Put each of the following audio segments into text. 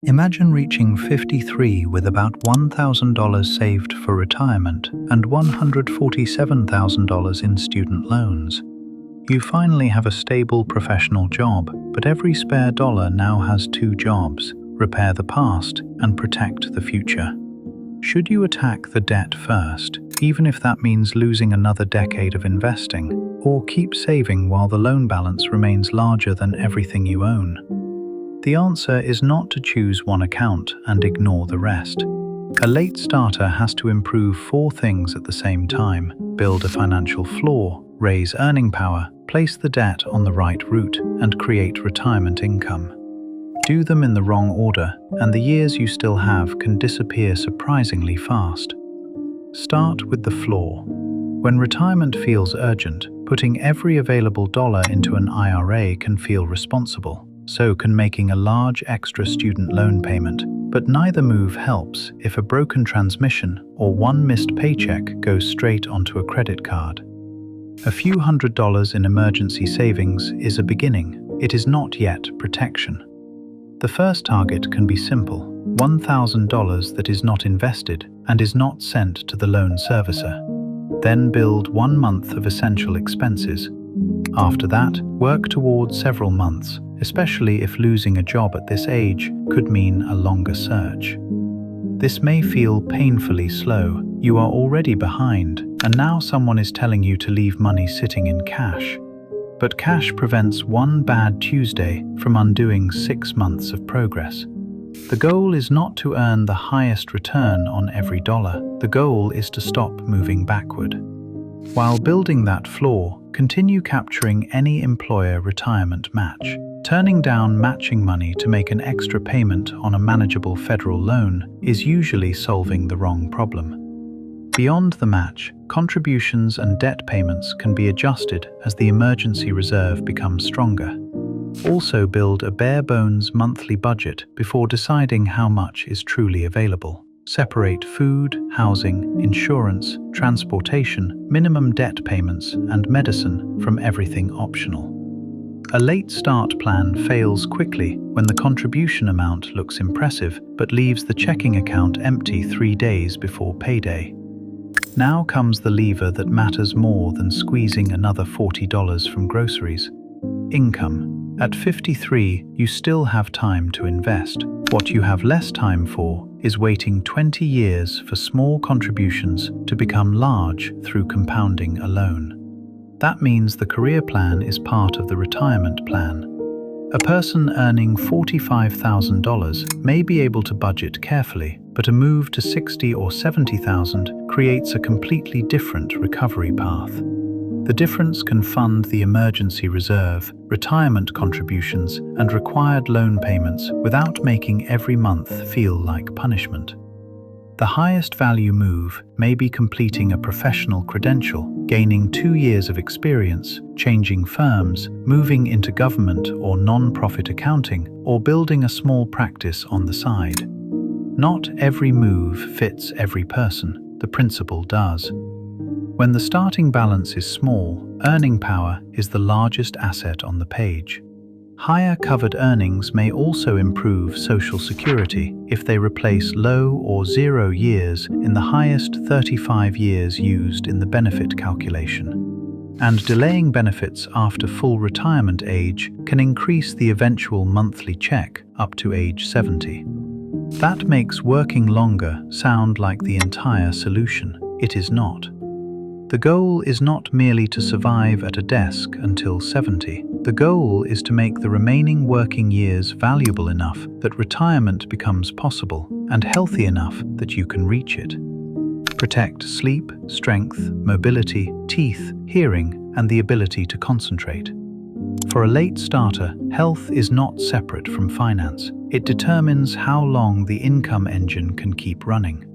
Imagine reaching 53 with about $1,000 saved for retirement and $147,000 in student loans. You finally have a stable professional job, but every spare dollar now has two jobs: repair the past and protect the future. Should you attack the debt first, even if that means losing another decade of investing, or keep saving while the loan balance remains larger than everything you own? The answer is not to choose one account and ignore the rest. A late starter has to improve four things at the same time: build a financial floor, raise earning power, place the debt on the right route, and create retirement income. Do them in the wrong order, and the years you still have can disappear surprisingly fast. Start with the floor. When retirement feels urgent, putting every available dollar into an IRA can feel responsible. So can making a large extra student loan payment, but neither move helps if a broken transmission or one missed paycheck goes straight onto a credit card. A few $100s in emergency savings is a beginning. It is not yet protection. The first target can be simple: $1,000 that is not invested and is not sent to the loan servicer. Then build 1 month of essential expenses. After that, work towards several months, especially if losing a job at this age could mean a longer search. This may feel painfully slow. You are already behind, and now someone is telling you to leave money sitting in cash. But cash prevents one bad Tuesday from undoing 6 months of progress. The goal is not to earn the highest return on every dollar. The goal is to stop moving backward. While building that floor, continue capturing any employer retirement match. Turning down matching money to make an extra payment on a manageable federal loan is usually solving the wrong problem. Beyond the match, contributions and debt payments can be adjusted as the emergency reserve becomes stronger. Also build a bare-bones monthly budget before deciding how much is truly available. Separate food, housing, insurance, transportation, minimum debt payments, and medicine from everything optional. A late start plan fails quickly when the contribution amount looks impressive but leaves the checking account empty 3 days before payday. Now comes the lever that matters more than squeezing another $40 from groceries: income. At 53, you still have time to invest. What you have less time for is waiting 20 years for small contributions to become large through compounding alone. That means the career plan is part of the retirement plan. A person earning $45,000 may be able to budget carefully, but a move to $60,000 or $70,000 creates a completely different recovery path. The difference can fund the emergency reserve, retirement contributions, and required loan payments without making every month feel like punishment. The highest value move may be completing a professional credential, gaining 2 years of experience, changing firms, moving into government or non-profit accounting, or building a small practice on the side. Not every move fits every person. The principle does. When the starting balance is small, earning power is the largest asset on the page. Higher covered earnings may also improve Social Security if they replace low or 0 years in the highest 35 years used in the benefit calculation. And delaying benefits after full retirement age can increase the eventual monthly check up to age 70. That makes working longer sound like the entire solution. It is not. The goal is not merely to survive at a desk until 70. The goal is to make the remaining working years valuable enough that retirement becomes possible and healthy enough that you can reach it. Protect sleep, strength, mobility, teeth, hearing, and the ability to concentrate. For a late starter, health is not separate from finance. It determines how long the income engine can keep running.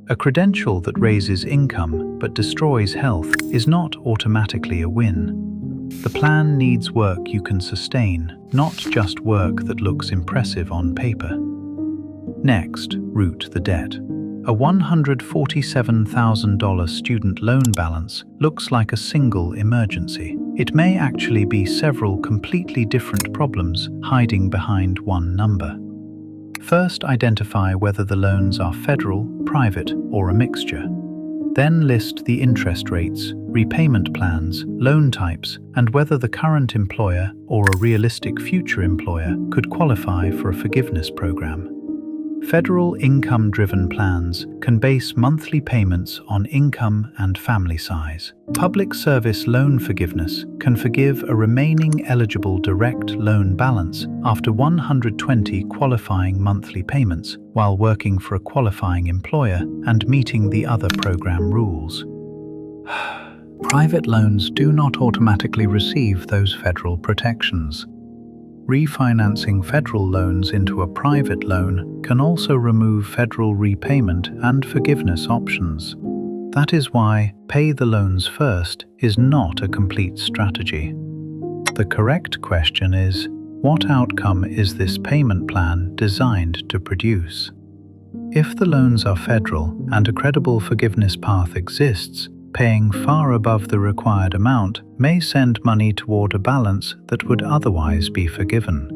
A credential that raises income but destroys health is not automatically a win. The plan needs work you can sustain, not just work that looks impressive on paper. Next, root the debt. A $147,000 student loan balance looks like a single emergency. It may actually be several completely different problems hiding behind one number. First, identify whether the loans are federal, private, or a mixture. Then list the interest rates, repayment plans, loan types, and whether the current employer or a realistic future employer could qualify for a forgiveness program. Federal income-driven plans can base monthly payments on income and family size. Public service loan forgiveness can forgive a remaining eligible direct loan balance after 120 qualifying monthly payments while working for a qualifying employer and meeting the other program rules. Private loans do not automatically receive those federal protections. Refinancing federal loans into a private loan can also remove federal repayment and forgiveness options. That is why pay the loans first is not a complete strategy. The correct question is, what outcome is this payment plan designed to produce? If the loans are federal and a credible forgiveness path exists, paying far above the required amount may send money toward a balance that would otherwise be forgiven.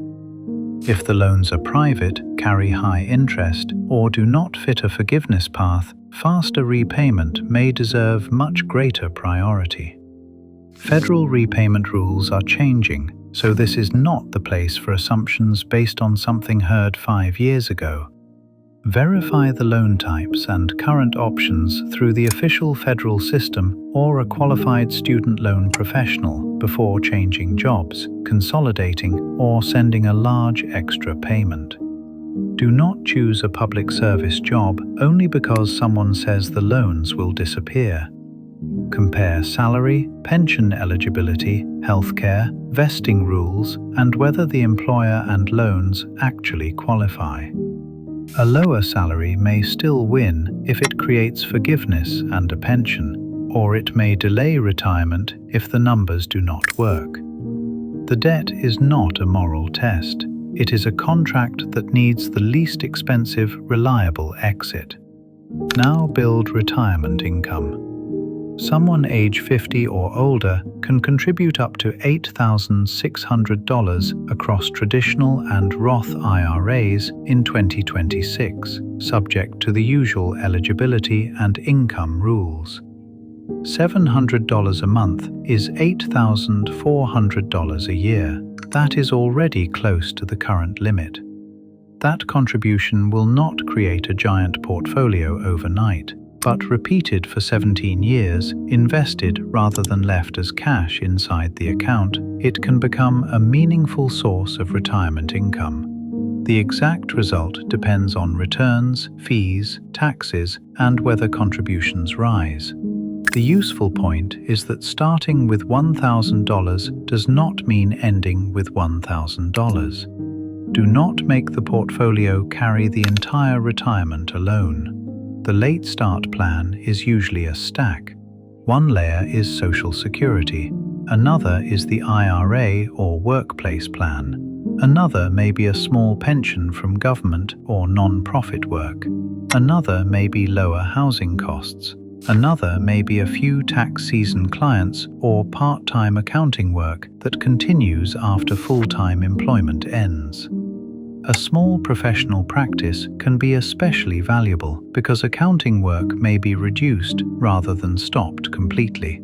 If the loans are private, carry high interest, or do not fit a forgiveness path, faster repayment may deserve much greater priority. Federal repayment rules are changing, so this is not the place for assumptions based on something heard 5 years ago. Verify the loan types and current options through the official federal system or a qualified student loan professional before changing jobs, consolidating, or sending a large extra payment. Do not choose a public service job only because someone says the loans will disappear. Compare salary, pension eligibility, healthcare, vesting rules, and whether the employer and loans actually qualify. A lower salary may still win if it creates forgiveness and a pension, or it may delay retirement if the numbers do not work. The debt is not a moral test. It is a contract that needs the least expensive, reliable exit. Now build retirement income. Someone age 50 or older can contribute up to $8,600 across traditional and Roth IRAs in 2026, subject to the usual eligibility and income rules. $700 a month is $8,400 a year. That is already close to the current limit. That contribution will not create a giant portfolio overnight, but repeated for 17 years, invested rather than left as cash inside the account, it can become a meaningful source of retirement income. The exact result depends on returns, fees, taxes, and whether contributions rise. The useful point is that starting with $1,000 does not mean ending with $1,000. Do not make the portfolio carry the entire retirement alone. The late start plan is usually a stack. One layer is Social Security, another is the IRA or workplace plan, another may be a small pension from government or non-profit work, another may be lower housing costs, another may be a few tax season clients or part-time accounting work that continues after full-time employment ends. A small professional practice can be especially valuable because accounting work may be reduced rather than stopped completely.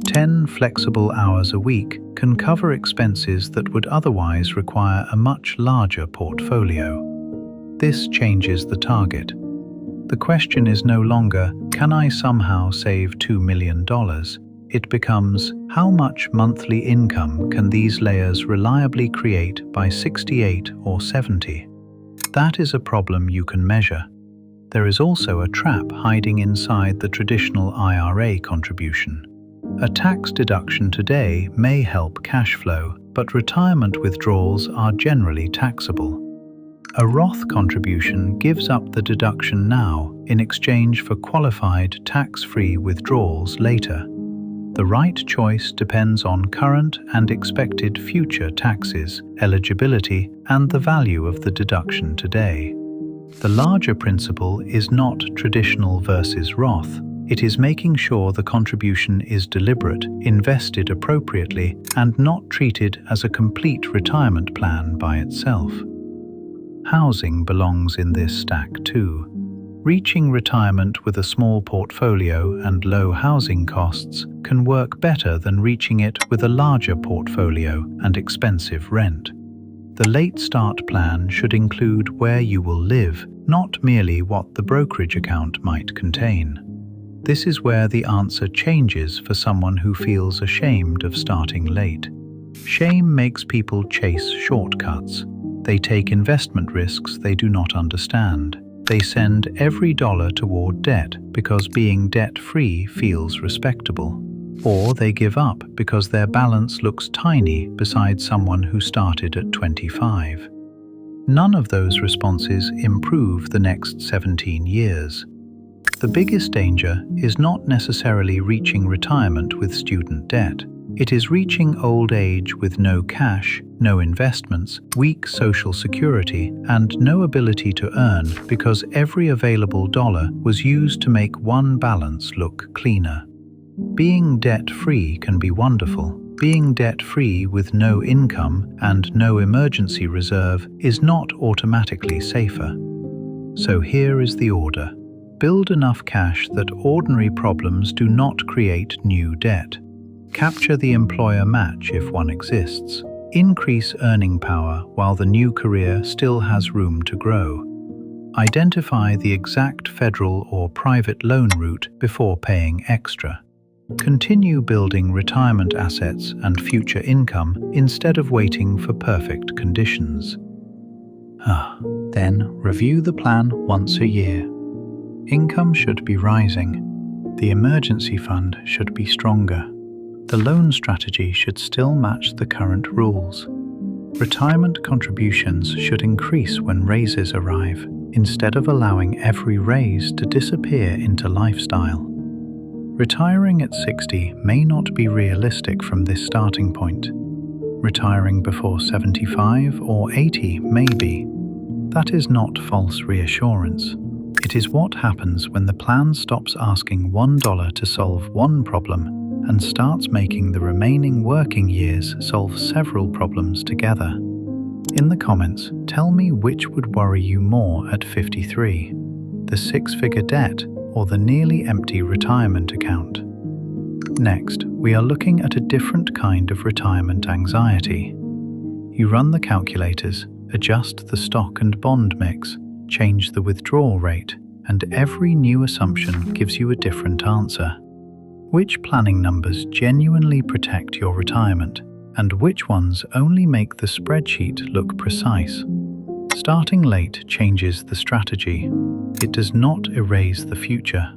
10 flexible hours a week can cover expenses that would otherwise require a much larger portfolio. This changes the target. The question is no longer, can I somehow save $2 million? It becomes, how much monthly income can these layers reliably create by 68 or 70? That is a problem you can measure. There is also a trap hiding inside the traditional IRA contribution. A tax deduction today may help cash flow, but retirement withdrawals are generally taxable. A Roth contribution gives up the deduction now in exchange for qualified tax-free withdrawals later. The right choice depends on current and expected future taxes, eligibility, and the value of the deduction today. The larger principle is not traditional versus Roth. It is making sure the contribution is deliberate, invested appropriately, and not treated as a complete retirement plan by itself. Housing belongs in this stack too. Reaching retirement with a small portfolio and low housing costs can work better than reaching it with a larger portfolio and expensive rent. The late start plan should include where you will live, not merely what the brokerage account might contain. This is where the answer changes for someone who feels ashamed of starting late. Shame makes people chase shortcuts. They take investment risks they do not understand. They send every dollar toward debt because being debt-free feels respectable. Or they give up because their balance looks tiny beside someone who started at 25. None of those responses improve the next 17 years. The biggest danger is not necessarily reaching retirement with student debt. It is reaching old age with no cash, no investments, weak social security, and no ability to earn because every available dollar was used to make one balance look cleaner. Being debt-free can be wonderful. Being debt-free with no income and no emergency reserve is not automatically safer. So here is the order. Build enough cash that ordinary problems do not create new debt. Capture the employer match if one exists. Increase earning power while the new career still has room to grow. Identify the exact federal or private loan route before paying extra. Continue building retirement assets and future income instead of waiting for perfect conditions. Then review the plan once a year. Income should be rising. The emergency fund should be stronger. The loan strategy should still match the current rules. Retirement contributions should increase when raises arrive, instead of allowing every raise to disappear into lifestyle. Retiring at 60 may not be realistic from this starting point. Retiring before 75 or 80 may be. That is not false reassurance. It is what happens when the plan stops asking $1 to solve one problem and starts making the remaining working years solve several problems together. In the comments, tell me which would worry you more at 53, the six-figure debt or the nearly empty retirement account. Next, we are looking at a different kind of retirement anxiety. You run the calculators, adjust the stock and bond mix, change the withdrawal rate, and every new assumption gives you a different answer. Which planning numbers genuinely protect your retirement, and which ones only make the spreadsheet look precise? Starting late changes the strategy. It does not erase the future.